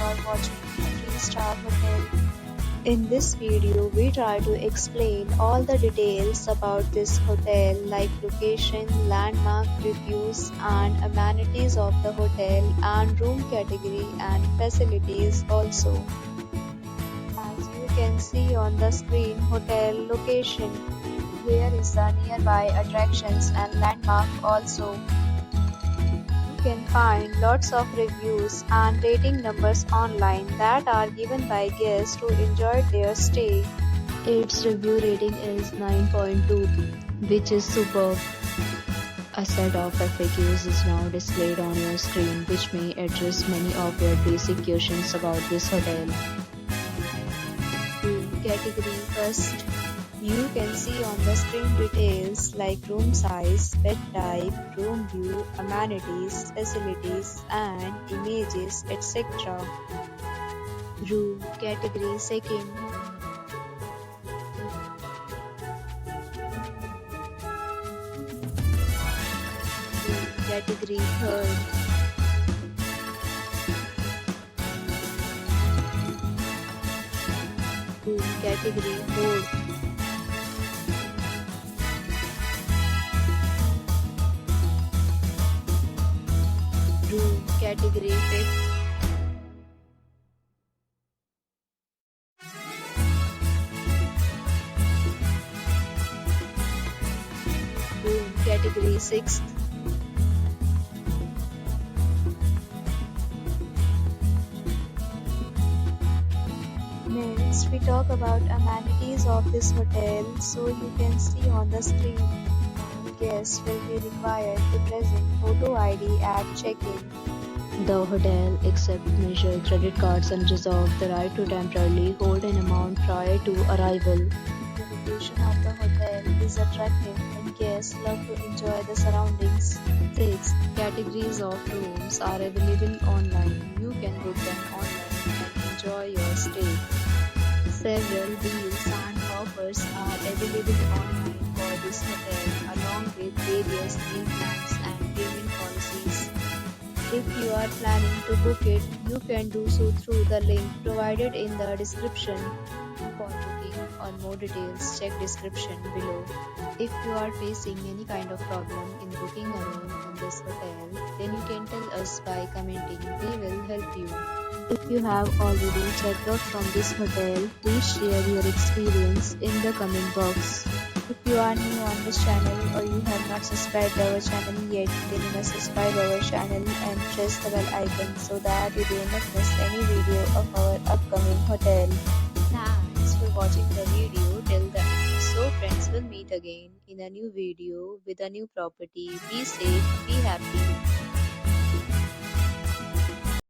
are watching a 3-star hotel. In this video, we try to explain all the details about this hotel like location, landmark, reviews and amenities of the hotel and room category and facilities also. As you can see on the screen, hotel location. Here is the nearby attractions and landmark also. You can find lots of reviews and rating numbers online that are given by guests who enjoyed their stay. Its review rating is 9.2, which is superb. A set of FAQs is now displayed on your screen, which may address many of your basic questions about this hotel. Room category first. You can see on the screen details like room size, bed type, room view, amenities, facilities and images, etc. Room category second. Room category third. Room category fourth. Room category 5th. Room category 6th. Next, we talk about amenities of this hotel. So you can see on the screen. Guests will be required to present photo ID at check-in. The hotel accepts major credit cards and reserves the right to temporarily hold an amount prior to arrival. The location of the hotel is attractive and guests love to enjoy the surroundings. 6 categories of rooms are available online. You can book them online and enjoy your stay. Several deals and offers are available online for this hotel along with various meal plans and payment policies. If you are planning to book it, you can do so through the link provided in the description. For booking or more details, check description below. If you are facing any kind of problem in booking a room in this hotel, then you can tell us by commenting. We will help you. If you have already checked out from this hotel, please share your experience in the comment box. If you are new on this channel or you have not subscribed our channel yet, then you must subscribe our channel and press the bell icon so that you do not miss any video of our upcoming hotel. Thanks for watching the video till the end. So friends, will meet again in a new video with a new property. Be safe, be happy.